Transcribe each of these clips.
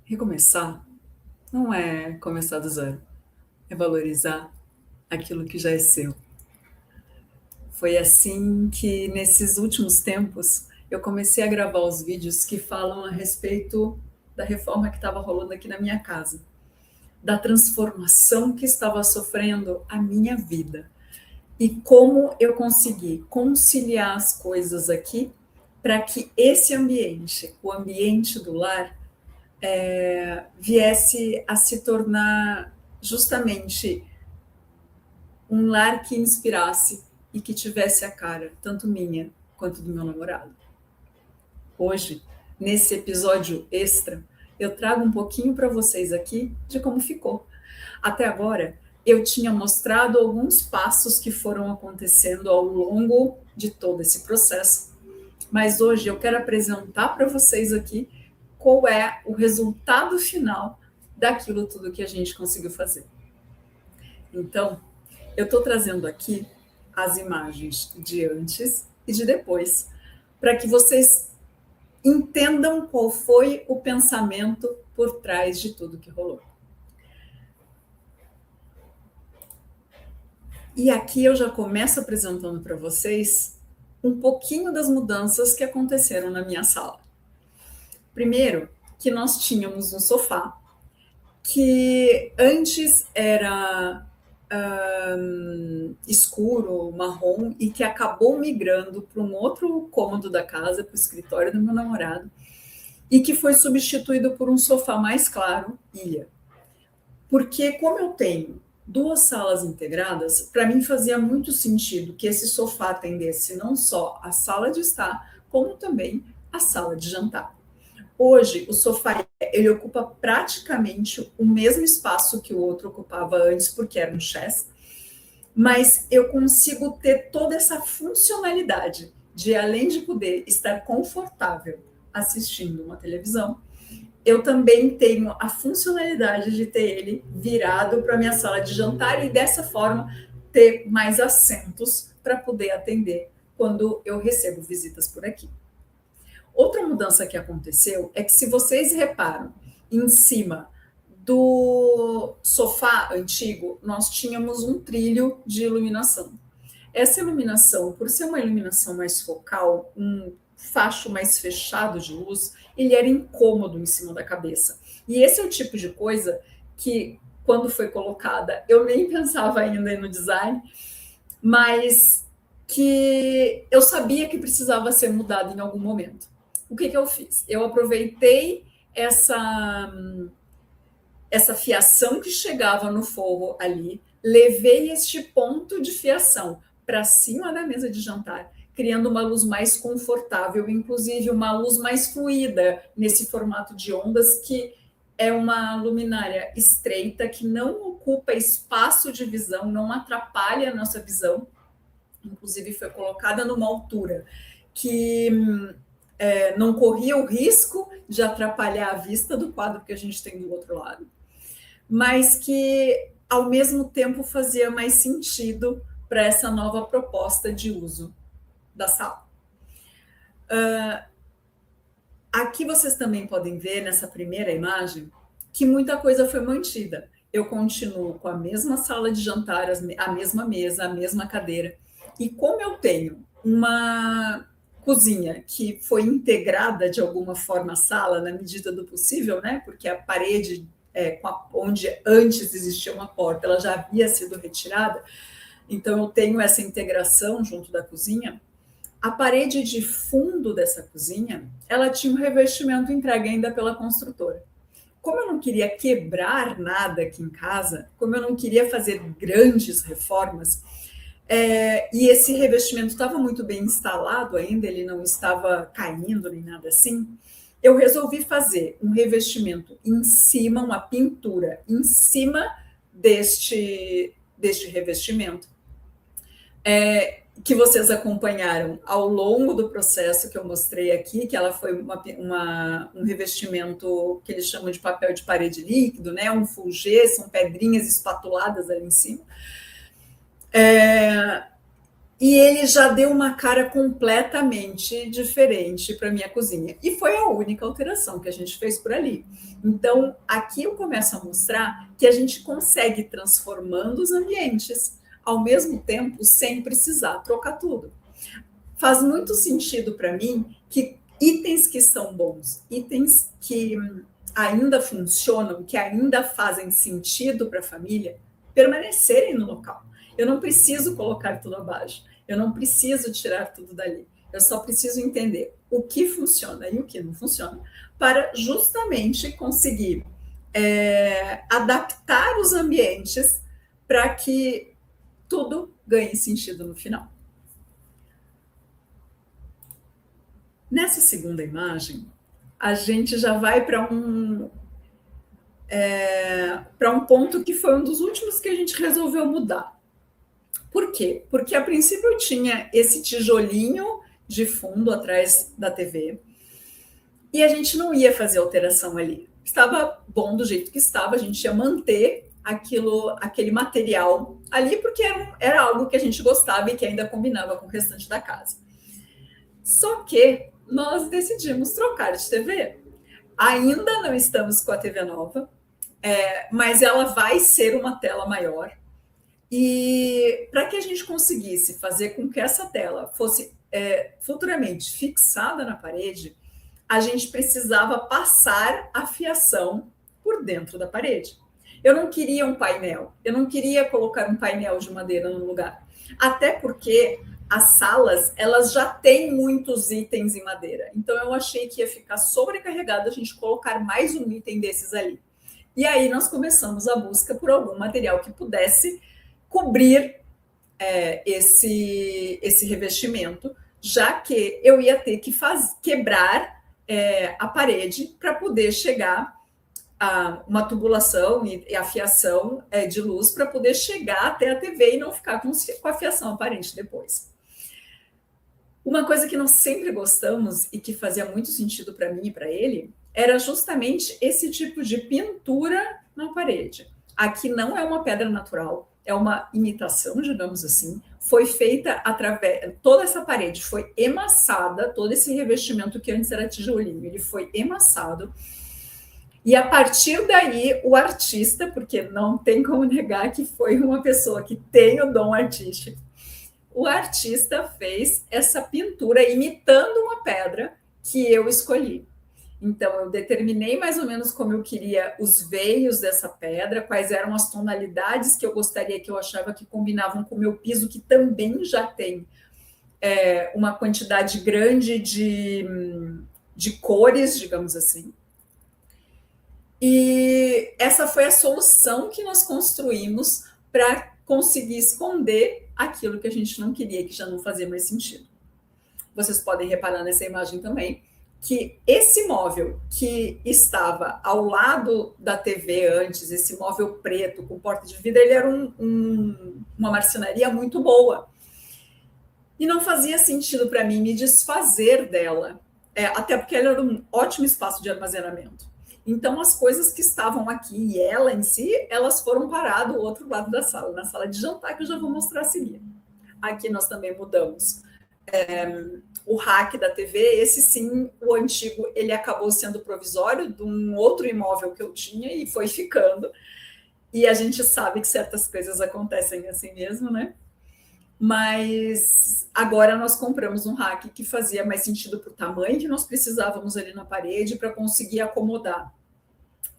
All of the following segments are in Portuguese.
Recomeçar não é começar do zero, é valorizar aquilo que já é seu. Foi assim que, nesses últimos tempos, eu comecei a gravar os vídeos que falam a respeito da reforma que estava rolando aqui na minha casa, da transformação que estava sofrendo a minha vida e como eu consegui conciliar as coisas aqui para que esse ambiente, o ambiente do lar, viesse a se tornar justamente um lar que inspirasse e que tivesse a cara, tanto minha quanto do meu namorado. Hoje, nesse episódio extra, eu trago um pouquinho para vocês aqui de como ficou. Até agora, eu tinha mostrado alguns passos que foram acontecendo ao longo de todo esse processo, mas hoje eu quero apresentar para vocês aqui qual é o resultado final daquilo tudo que a gente conseguiu fazer. Então, eu estou trazendo aqui as imagens de antes e de depois, para que vocês entendam qual foi o pensamento por trás de tudo que rolou. E aqui eu já começo apresentando para vocês um pouquinho das mudanças que aconteceram na minha sala. Primeiro, que nós tínhamos um sofá que antes era escuro, marrom, e que acabou migrando para um outro cômodo da casa, para o escritório do meu namorado, e que foi substituído por um sofá mais claro, ilha. Porque como eu tenho duas salas integradas, para mim fazia muito sentido que esse sofá atendesse não só a sala de estar, como também a sala de jantar. Hoje, o sofá ele ocupa praticamente o mesmo espaço que o outro ocupava antes, porque era um chess, mas eu consigo ter toda essa funcionalidade de, além de poder estar confortável assistindo uma televisão, eu também tenho a funcionalidade de ter ele virado para a minha sala de jantar e, dessa forma, ter mais assentos para poder atender quando eu recebo visitas por aqui. Outra mudança que aconteceu é que, se vocês reparam, em cima do sofá antigo, nós tínhamos um trilho de iluminação. Essa iluminação, por ser uma iluminação mais focal, um facho mais fechado de luz, ele era incômodo em cima da cabeça. E esse é o tipo de coisa que, quando foi colocada, eu nem pensava ainda no design, mas que eu sabia que precisava ser mudado em algum momento. O que eu fiz? Eu aproveitei essa fiação que chegava no forro ali, levei este ponto de fiação para cima da mesa de jantar, criando uma luz mais confortável, inclusive uma luz mais fluida nesse formato de ondas, que é uma luminária estreita, que não ocupa espaço de visão, não atrapalha a nossa visão, inclusive foi colocada numa altura que não corria o risco de atrapalhar a vista do quadro que a gente tem do outro lado, mas que, ao mesmo tempo, fazia mais sentido para essa nova proposta de uso da sala. Aqui vocês também podem ver, nessa primeira imagem, que muita coisa foi mantida. Eu continuo com a mesma sala de jantar, a mesma mesa, a mesma cadeira. E como eu tenho uma cozinha que foi integrada de alguma forma à sala, na medida do possível, né? Porque a parede onde antes existia uma porta, ela já havia sido retirada, então eu tenho essa integração junto da cozinha. A parede de fundo dessa cozinha, ela tinha um revestimento entregue ainda pela construtora. Como eu não queria quebrar nada aqui em casa, como eu não queria fazer grandes reformas, e esse revestimento estava muito bem instalado ainda, ele não estava caindo nem nada assim, eu resolvi fazer um revestimento em cima, uma pintura em cima deste revestimento, que vocês acompanharam ao longo do processo que eu mostrei aqui, que ela foi um revestimento que eles chamam de papel de parede líquido, né? Um full G, são pedrinhas espatuladas ali em cima. E ele já deu uma cara completamente diferente para minha cozinha. E foi a única alteração que a gente fez por ali. Então, aqui eu começo a mostrar que a gente consegue ir transformando os ambientes, ao mesmo tempo, sem precisar trocar tudo. Faz muito sentido para mim que itens que são bons, itens que ainda funcionam, que ainda fazem sentido para a família, permanecerem no local. Eu não preciso colocar tudo abaixo, eu não preciso tirar tudo dali. Eu só preciso entender o que funciona e o que não funciona, para justamente conseguir adaptar os ambientes para que tudo ganhe sentido no final. Nessa segunda imagem, a gente já vai para um ponto que foi um dos últimos que a gente resolveu mudar. Por quê? Porque a princípio eu tinha esse tijolinho de fundo atrás da TV e a gente não ia fazer alteração ali. Estava bom do jeito que estava, a gente ia manter aquele material ali porque era algo que a gente gostava e que ainda combinava com o restante da casa. Só que nós decidimos trocar de TV. Ainda não estamos com a TV nova, mas ela vai ser uma tela maior. E para que a gente conseguisse fazer com que essa tela fosse futuramente fixada na parede, a gente precisava passar a fiação por dentro da parede. Eu não queria um painel, eu não queria colocar um painel de madeira no lugar. Até porque as salas, elas já têm muitos itens em madeira. Então, eu achei que ia ficar sobrecarregado a gente colocar mais um item desses ali. E aí, nós começamos a busca por algum material que pudesse cobrir esse revestimento, já que eu ia ter que quebrar a parede para poder chegar a uma tubulação e a fiação de luz para poder chegar até a TV e não ficar com a fiação aparente depois. Uma coisa que nós sempre gostamos e que fazia muito sentido para mim e para ele era justamente esse tipo de pintura na parede. Aqui não é uma pedra natural, é uma imitação, digamos assim. Foi feita através... Toda essa parede foi emassada, todo esse revestimento que antes era tijolinho, ele foi emassado. E a partir daí, o artista, porque não tem como negar que foi uma pessoa que tem o dom artístico, o artista fez essa pintura imitando uma pedra que eu escolhi. Então, eu determinei mais ou menos como eu queria os veios dessa pedra, quais eram as tonalidades que eu gostaria, que eu achava que combinavam com o meu piso, que também já tem uma quantidade grande de cores, digamos assim. E essa foi a solução que nós construímos para conseguir esconder aquilo que a gente não queria, que já não fazia mais sentido. Vocês podem reparar nessa imagem também que esse móvel que estava ao lado da TV antes, esse móvel preto com porta de vidro, ele era uma marcenaria muito boa. E não fazia sentido para mim me desfazer dela, até porque ela era um ótimo espaço de armazenamento. Então, as coisas que estavam aqui e ela em si, elas foram parar do outro lado da sala, na sala de jantar, que eu já vou mostrar a seguir. Aqui nós também mudamos o rack da TV. Esse sim, o antigo, ele acabou sendo provisório de um outro imóvel que eu tinha e foi ficando. E a gente sabe que certas coisas acontecem assim mesmo, né? Mas agora nós compramos um rack que fazia mais sentido para o tamanho que nós precisávamos ali na parede para conseguir acomodar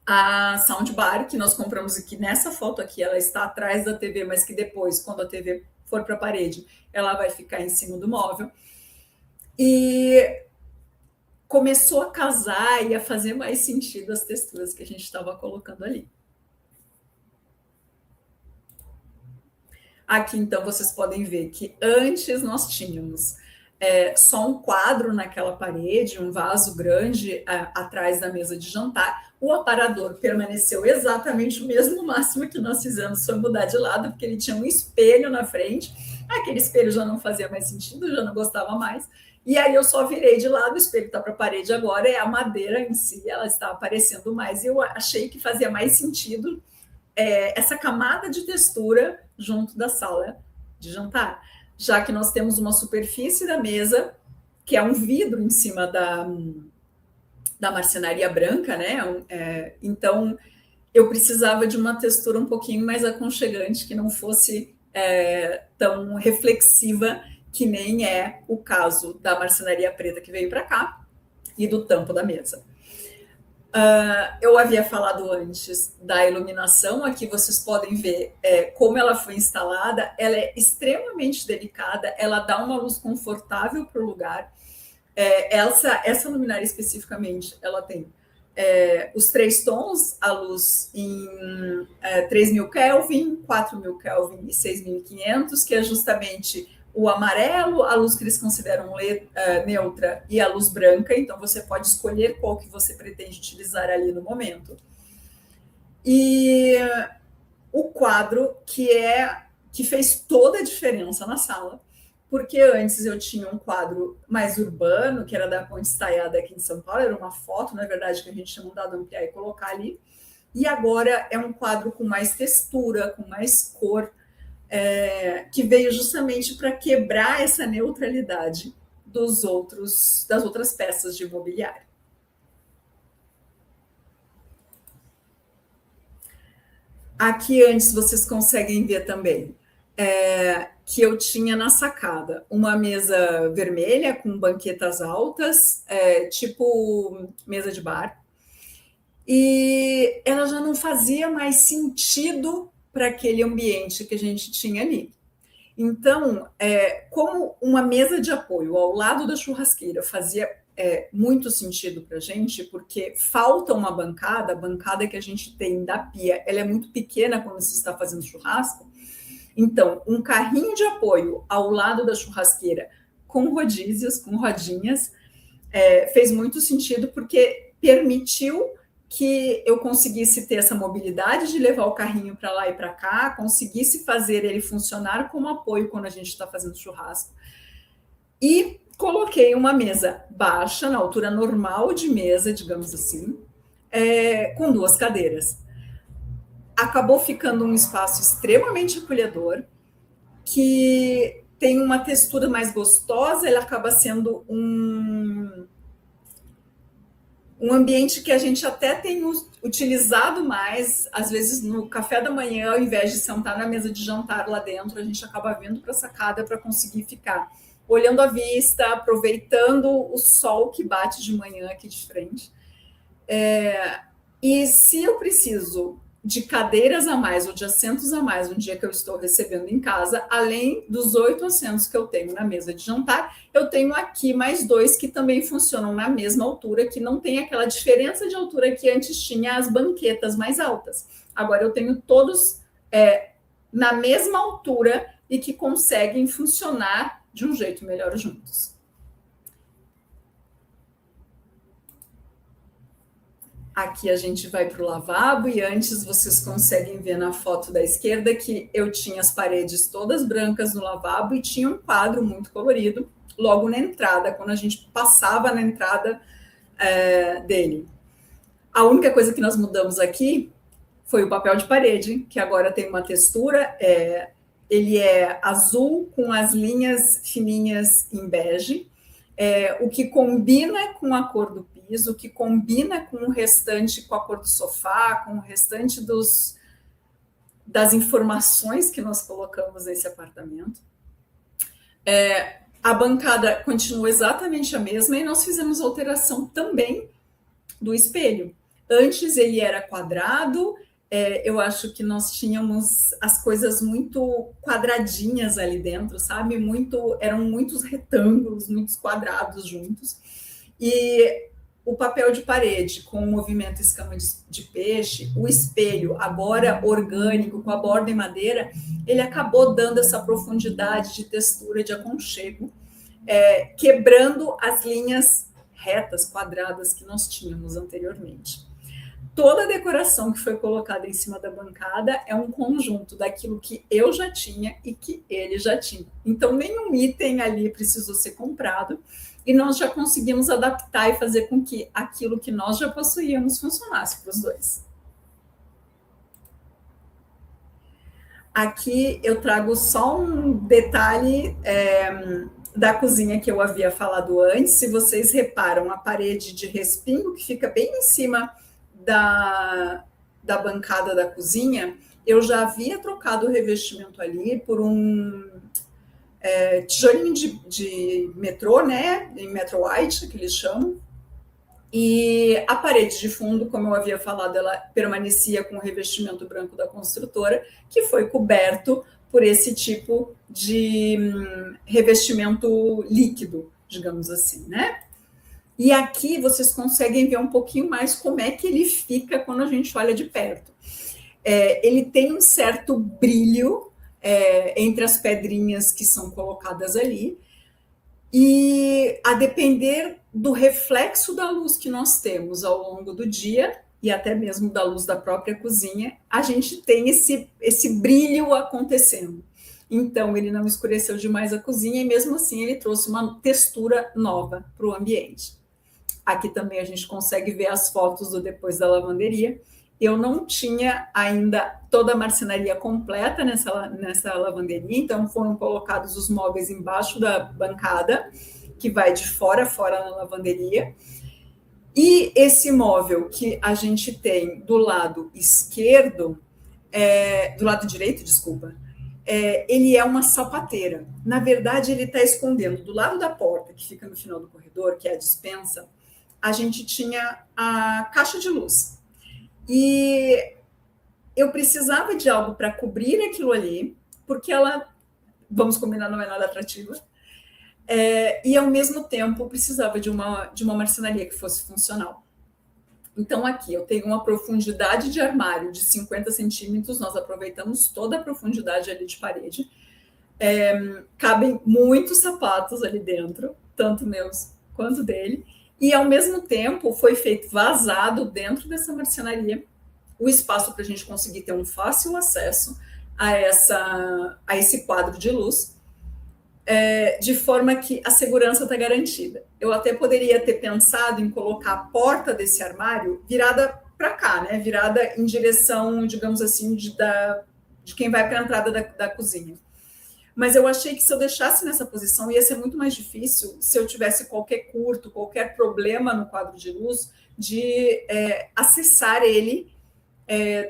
a soundbar que nós compramos aqui. Nessa foto aqui, ela está atrás da TV, mas que depois, quando a TV for para a parede, ela vai ficar em cima do móvel. E começou a casar e a fazer mais sentido as texturas que a gente estava colocando ali. Aqui, então, vocês podem ver que antes nós tínhamos só um quadro naquela parede, um vaso grande atrás da mesa de jantar. O aparador permaneceu exatamente o mesmo. O máximo que nós fizemos foi mudar de lado, porque ele tinha um espelho na frente. Aquele espelho já não fazia mais sentido, já não gostava mais. E aí eu só virei de lado, o espelho está para a parede agora, é a madeira em si, ela está aparecendo mais. E eu achei que fazia mais sentido essa camada de textura junto da sala de jantar. já que nós temos uma superfície da mesa, que é um vidro em cima da marcenaria branca, né? Então, eu precisava de uma textura um pouquinho mais aconchegante, que não fosse tão reflexiva, que nem é o caso da marcenaria preta que veio para cá e do tampo da mesa. Eu havia falado antes da iluminação, aqui vocês podem ver como ela foi instalada, ela é extremamente delicada, ela dá uma luz confortável para o lugar. Essa luminária especificamente, ela tem os 3 tons, a luz em 3.000 Kelvin, 4.000 Kelvin e 6.500, que é justamente o amarelo, a luz que eles consideram neutra e a luz branca, então você pode escolher qual que você pretende utilizar ali no momento. E o quadro que fez toda a diferença na sala, porque antes eu tinha um quadro mais urbano, que era da Ponte Estaiada aqui em São Paulo, era uma foto, na verdade, que a gente tinha mandado ampliar e colocar ali, e agora é um quadro com mais textura, com mais cor, que veio justamente para quebrar essa neutralidade das outras peças de mobiliário. Aqui antes vocês conseguem ver também que eu tinha na sacada uma mesa vermelha com banquetas altas, tipo mesa de bar, e ela já não fazia mais sentido para aquele ambiente que a gente tinha ali. Então, como uma mesa de apoio ao lado da churrasqueira fazia muito sentido para a gente, porque falta uma bancada, a bancada que a gente tem da pia, ela é muito pequena quando se está fazendo churrasco. Então, um carrinho de apoio ao lado da churrasqueira com rodízios, com rodinhas, fez muito sentido, porque permitiu que eu conseguisse ter essa mobilidade de levar o carrinho para lá e para cá, conseguisse fazer ele funcionar como apoio quando a gente está fazendo churrasco. E coloquei uma mesa baixa, na altura normal de mesa, digamos assim, com 2 cadeiras. Acabou ficando um espaço extremamente acolhedor, que tem uma textura mais gostosa, ele acaba sendo um ambiente que a gente até tem utilizado mais, às vezes no café da manhã, ao invés de sentar na mesa de jantar lá dentro, a gente acaba vindo para a sacada para conseguir ficar olhando a vista, aproveitando o sol que bate de manhã aqui de frente. E se eu preciso de cadeiras a mais ou de assentos a mais no dia que eu estou recebendo em casa, além dos 8 assentos que eu tenho na mesa de jantar, eu tenho aqui mais 2 que também funcionam na mesma altura, que não tem aquela diferença de altura que antes tinha as banquetas mais altas. Agora eu tenho todos na mesma altura e que conseguem funcionar de um jeito melhor juntos. Aqui a gente vai para o lavabo e antes vocês conseguem ver na foto da esquerda que eu tinha as paredes todas brancas no lavabo e tinha um quadro muito colorido logo na entrada, quando a gente passava na entrada dele. A única coisa que nós mudamos aqui foi o papel de parede, que agora tem uma textura, ele é azul com as linhas fininhas em bege, o que combina com a cor do piso, que combina com o restante, com a cor do sofá, com o restante das informações que nós colocamos nesse apartamento. A bancada continua exatamente a mesma e nós fizemos alteração também do espelho. Antes ele era quadrado, eu acho que nós tínhamos as coisas muito quadradinhas ali dentro, sabe? Eram muitos retângulos, muitos quadrados juntos. E o papel de parede com o movimento escama de peixe, o espelho, agora orgânico, com a borda em madeira, ele acabou dando essa profundidade de textura, de aconchego, quebrando as linhas retas, quadradas que nós tínhamos anteriormente. Toda a decoração que foi colocada em cima da bancada é um conjunto daquilo que eu já tinha e que ele já tinha. Então, nenhum item ali precisou ser comprado e nós já conseguimos adaptar e fazer com que aquilo que nós já possuíamos funcionasse para os dois. Aqui eu trago só um detalhe da cozinha que eu havia falado antes. Se vocês reparam, a parede de respingo, que fica bem em cima da bancada da cozinha, eu já havia trocado o revestimento ali por um tijolinho de metrô, né? Em Metro White, que eles chamam. E a parede de fundo, como eu havia falado, ela permanecia com o revestimento branco da construtora, que foi coberto por esse tipo de revestimento líquido, digamos assim, né? E aqui vocês conseguem ver um pouquinho mais como é que ele fica quando a gente olha de perto. Ele tem um certo brilho entre as pedrinhas que são colocadas ali, e a depender do reflexo da luz que nós temos ao longo do dia, e até mesmo da luz da própria cozinha, a gente tem esse brilho acontecendo. Então, ele não escureceu demais a cozinha, e mesmo assim ele trouxe uma textura nova para o ambiente. Aqui também a gente consegue ver as fotos do depois da lavanderia. Eu não tinha ainda toda a marcenaria completa nessa lavanderia, então foram colocados os móveis embaixo da bancada, que vai de fora a fora na lavanderia. E esse móvel que a gente tem do lado esquerdo, do lado direito, desculpa, ele é uma sapateira. Na verdade, ele está escondendo do lado da porta, que fica no final do corredor, que é a despensa, a gente tinha a caixa de luz. E eu precisava de algo para cobrir aquilo ali, porque ela, vamos combinar, não é nada atrativa. E, ao mesmo tempo, precisava de uma marcenaria que fosse funcional. Então, aqui eu tenho uma profundidade de armário de 50 centímetros, nós aproveitamos toda a profundidade ali de parede. Cabem muitos sapatos ali dentro, tanto meus quanto dele. E, ao mesmo tempo, foi feito vazado dentro dessa marcenaria o espaço para a gente conseguir ter um fácil acesso a esse quadro de luz, de forma que a segurança está garantida. Eu até poderia ter pensado em colocar a porta desse armário virada para cá, né? Virada em direção, digamos assim, de quem vai para a entrada da cozinha. Mas eu achei que se eu deixasse nessa posição ia ser muito mais difícil se eu tivesse qualquer curto, qualquer problema no quadro de luz, de acessar ele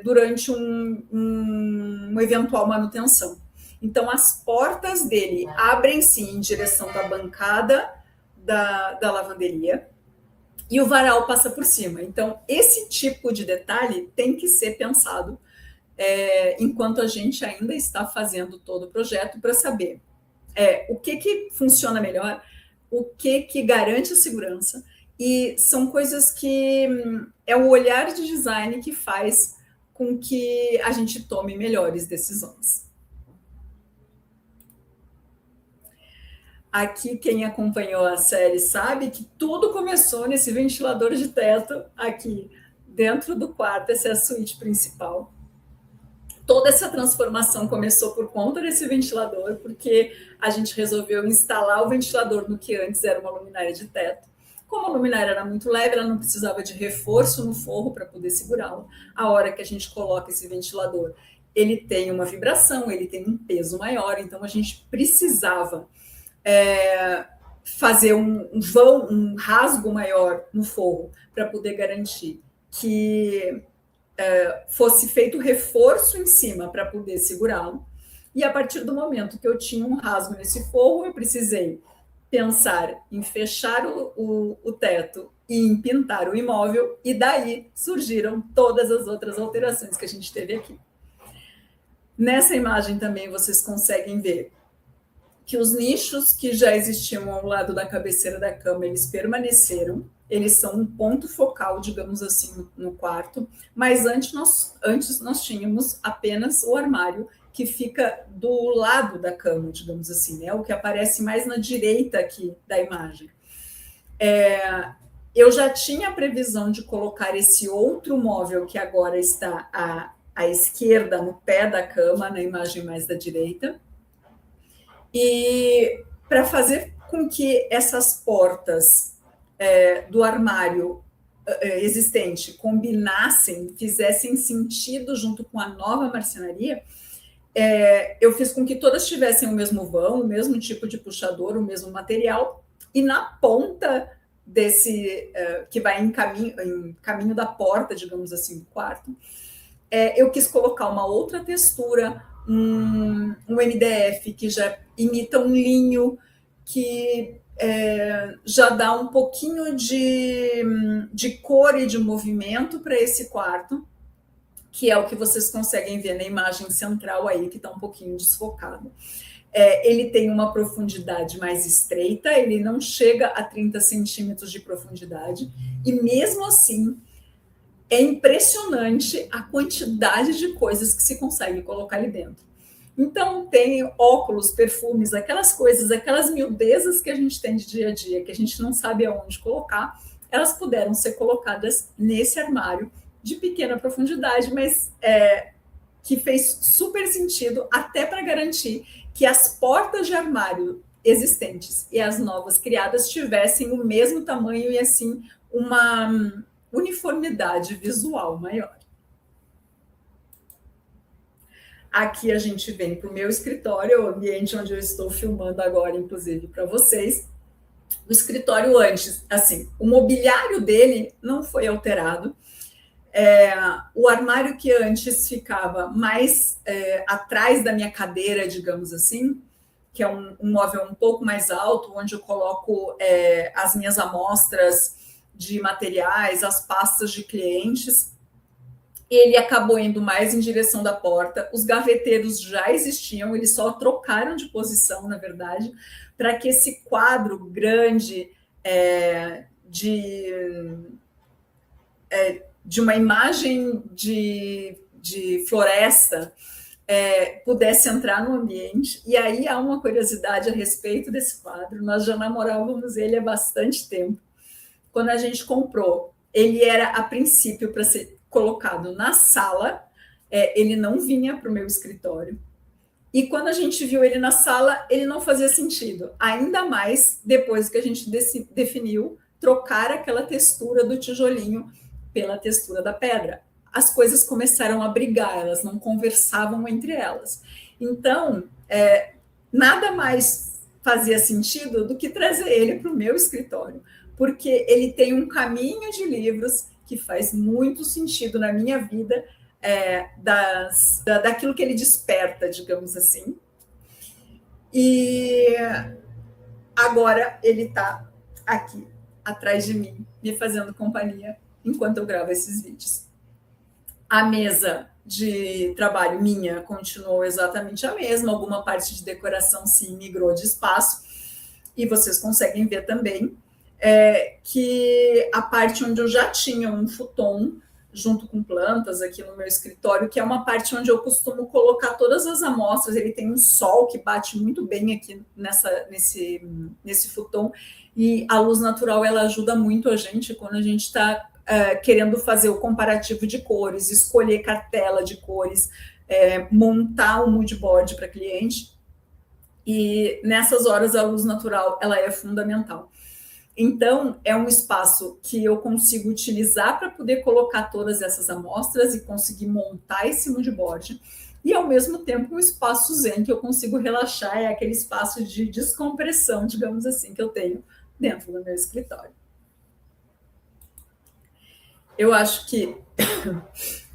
durante uma eventual manutenção. Então, as portas dele abrem-se em direção da bancada da lavanderia e o varal passa por cima. Então, esse tipo de detalhe tem que ser pensado enquanto a gente ainda está fazendo todo o projeto, para saber o que funciona melhor, o que garante a segurança, e são coisas que é o olhar de design que faz com que a gente tome melhores decisões. Aqui, quem acompanhou a série sabe que tudo começou nesse ventilador de teto aqui dentro do quarto. Essa é a suíte principal. Toda essa transformação começou por conta desse ventilador, porque a gente resolveu instalar o ventilador no que antes era uma luminária de teto. Como a luminária era muito leve, ela não precisava de reforço no forro para poder segurá-la. A hora que a gente coloca esse ventilador, ele tem uma vibração, ele tem um peso maior, então a gente precisava fazer um vão, um rasgo maior no forro para poder garantir que fosse feito reforço em cima para poder segurá-lo. E a partir do momento que eu tinha um rasgo nesse forro, eu precisei pensar em fechar o teto e em pintar o imóvel, e daí surgiram todas as outras alterações que a gente teve aqui. Nessa imagem também vocês conseguem ver que os nichos que já existiam ao lado da cabeceira da cama, eles permaneceram, eles são um ponto focal, digamos assim, no quarto, mas antes nós tínhamos apenas o armário, que fica do lado da cama, digamos assim, né? O que aparece mais na direita aqui da imagem. Eu já tinha a previsão de colocar esse outro móvel que agora está à esquerda, no pé da cama, na imagem mais da direita, e para fazer com que essas portas do armário existente combinassem, fizessem sentido junto com a nova marcenaria, eu fiz com que todas tivessem o mesmo vão, o mesmo tipo de puxador, o mesmo material, e na ponta desse, que vai em caminho da porta, digamos assim, do quarto, eu quis colocar uma outra textura, um MDF que já imita um linho, que já dá um pouquinho de cor e de movimento para esse quarto, que é o que vocês conseguem ver na imagem central aí, que está um pouquinho desfocado. Ele tem uma profundidade mais estreita, ele não chega a 30 centímetros de profundidade, e mesmo assim é impressionante a quantidade de coisas que se consegue colocar ali dentro. Então, tem óculos, perfumes, aquelas coisas, aquelas miudezas que a gente tem de dia a dia, que a gente não sabe aonde colocar, elas puderam ser colocadas nesse armário de pequena profundidade, mas que fez super sentido, até para garantir que as portas de armário existentes e as novas criadas tivessem o mesmo tamanho e, assim, uma uniformidade visual maior. Aqui a gente vem para o meu escritório, o ambiente onde eu estou filmando agora, inclusive, para vocês. O escritório antes, assim, o mobiliário dele não foi alterado. O armário que antes ficava mais atrás da minha cadeira, digamos assim, que é um móvel um pouco mais alto, onde eu coloco as minhas amostras de materiais, as pastas de clientes, ele acabou indo mais em direção da porta. Os gaveteiros já existiam, eles só trocaram de posição, na verdade, para que esse quadro grande de uma imagem de floresta pudesse entrar no ambiente. E aí há uma curiosidade a respeito desse quadro. Nós já namorávamos ele há bastante tempo. Quando a gente comprou, ele era, a princípio, para ser colocado na sala, ele não vinha para o meu escritório. E quando a gente viu ele na sala, ele não fazia sentido. Ainda mais depois que a gente definiu trocar aquela textura do tijolinho pela textura da pedra. As coisas começaram a brigar, elas não conversavam entre elas. Então, nada mais fazia sentido do que trazer ele para o meu escritório, porque ele tem um caminho de livros que faz muito sentido na minha vida, daquilo que ele desperta, digamos assim. E agora ele está aqui, atrás de mim, me fazendo companhia enquanto eu gravo esses vídeos. A mesa de trabalho minha continuou exatamente a mesma, alguma parte de decoração sim migrou de espaço, e vocês conseguem ver também que a parte onde eu já tinha um futon, junto com plantas aqui no meu escritório, que é uma parte onde eu costumo colocar todas as amostras, ele tem um sol que bate muito bem aqui nesse futon, e a luz natural ela ajuda muito a gente quando a gente está querendo fazer o comparativo de cores, escolher cartela de cores, montar um mood board para cliente, e nessas horas a luz natural ela é fundamental. Então, é um espaço que eu consigo utilizar para poder colocar todas essas amostras e conseguir montar esse mood board, e ao mesmo tempo um espaço zen que eu consigo relaxar, é aquele espaço de descompressão, digamos assim, que eu tenho dentro do meu escritório. Eu acho que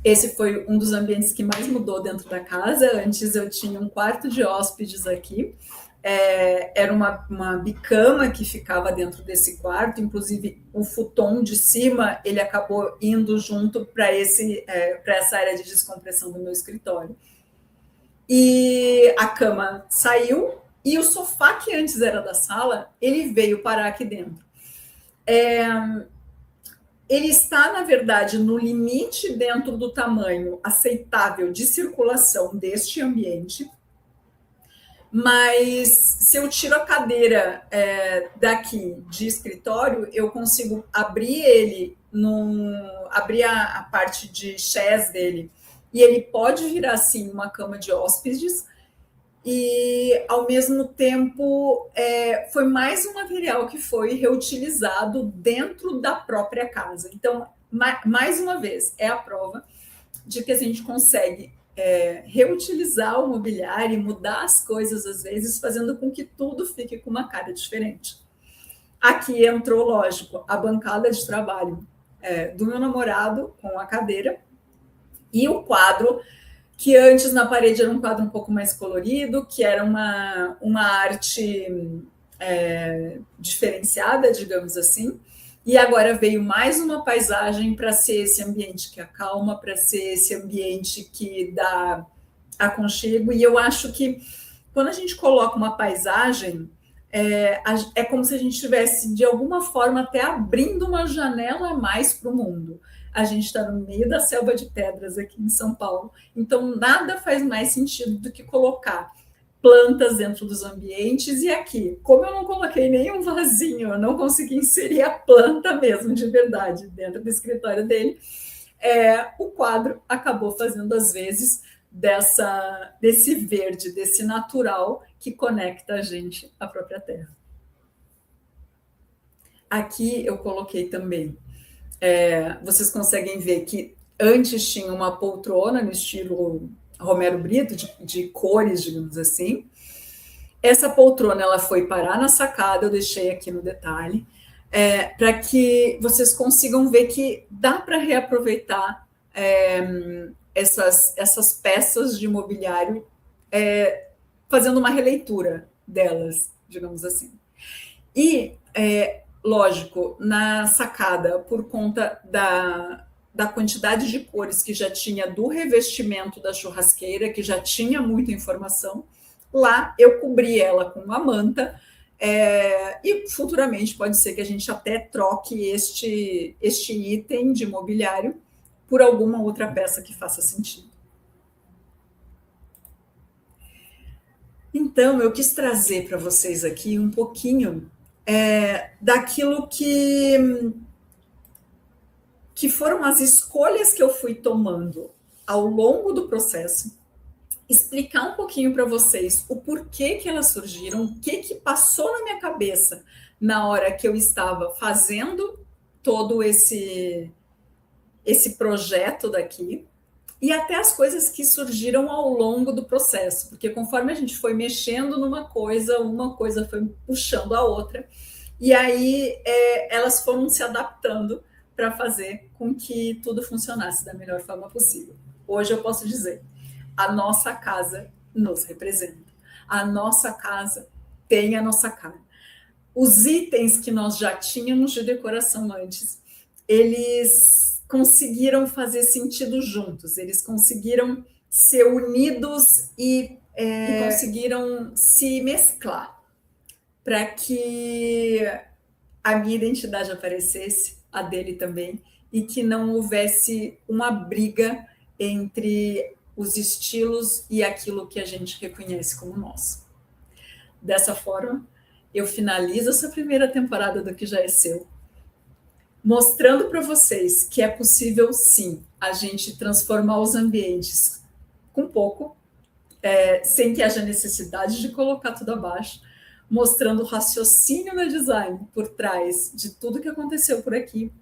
esse foi um dos ambientes que mais mudou dentro da casa. Antes eu tinha um quarto de hóspedes aqui, era uma bicama que ficava dentro desse quarto, inclusive o futon de cima, ele acabou indo junto para essa área de descompressão do meu escritório. E a cama saiu, e o sofá que antes era da sala, ele veio parar aqui dentro. Ele está, na verdade, no limite dentro do tamanho aceitável de circulação deste ambiente, mas se eu tiro a cadeira daqui de escritório, eu consigo abrir ele, abrir a parte de chairs dele, e ele pode virar, assim, uma cama de hóspedes, e, ao mesmo tempo, foi mais um material que foi reutilizado dentro da própria casa. Então, mais uma vez, é a prova de que a gente consegue reutilizar o mobiliário e mudar as coisas às vezes, fazendo com que tudo fique com uma cara diferente. Aqui entrou, lógico, a bancada de trabalho do meu namorado com a cadeira e o quadro que antes na parede era um quadro um pouco mais colorido, que era uma arte diferenciada, digamos assim, e agora veio mais uma paisagem para ser esse ambiente que acalma, para ser esse ambiente que dá aconchego, e eu acho que quando a gente coloca uma paisagem, é como se a gente estivesse, de alguma forma, até abrindo uma janela a mais para o mundo. A gente está no meio da selva de pedras aqui em São Paulo, então nada faz mais sentido do que colocar plantas dentro dos ambientes. E aqui, como eu não coloquei nenhum vasinho, eu não consegui inserir a planta mesmo, de verdade, dentro do escritório dele, o quadro acabou fazendo as vezes desse verde, desse natural que conecta a gente à própria terra. Aqui eu coloquei também, vocês conseguem ver que antes tinha uma poltrona no estilo Romero Brito, de cores, digamos assim. Essa poltrona ela foi parar na sacada, eu deixei aqui no detalhe, para que vocês consigam ver que dá para reaproveitar essas peças de mobiliário, fazendo uma releitura delas, digamos assim. E, lógico, na sacada, por conta da quantidade de cores que já tinha do revestimento da churrasqueira, que já tinha muita informação, lá eu cobri ela com uma manta, e futuramente pode ser que a gente até troque este item de mobiliário por alguma outra peça que faça sentido. Então, eu quis trazer para vocês aqui um pouquinho daquilo que foram as escolhas que eu fui tomando ao longo do processo, explicar um pouquinho para vocês o porquê que elas surgiram, o que passou na minha cabeça na hora que eu estava fazendo todo esse projeto daqui, e até as coisas que surgiram ao longo do processo, porque conforme a gente foi mexendo numa coisa, uma coisa foi puxando a outra, e aí elas foram se adaptando para fazer com que tudo funcionasse da melhor forma possível. Hoje eu posso dizer, a nossa casa nos representa. A nossa casa tem a nossa cara. Os itens que nós já tínhamos de decoração antes, eles conseguiram fazer sentido juntos, eles conseguiram ser unidos e conseguiram se mesclar para que a minha identidade aparecesse, a dele também, e que não houvesse uma briga entre os estilos e aquilo que a gente reconhece como nosso. Dessa forma, eu finalizo essa primeira temporada do Que Já É Seu, mostrando para vocês que é possível, sim, a gente transformar os ambientes com pouco, sem que haja necessidade de colocar tudo abaixo, mostrando o raciocínio no design por trás de tudo que aconteceu por aqui,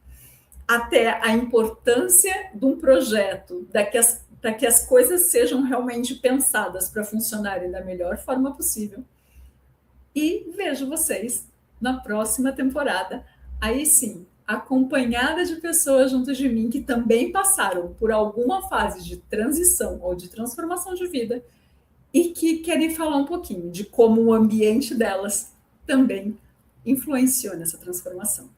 até a importância de um projeto, para que as coisas sejam realmente pensadas para funcionarem da melhor forma possível. E vejo vocês na próxima temporada, aí sim, acompanhada de pessoas junto de mim que também passaram por alguma fase de transição ou de transformação de vida e que querem falar um pouquinho de como o ambiente delas também influenciou nessa transformação.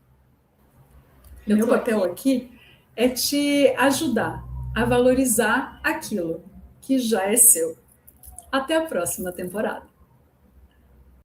Meu papel aqui é te ajudar a valorizar aquilo que já é seu. Até a próxima temporada.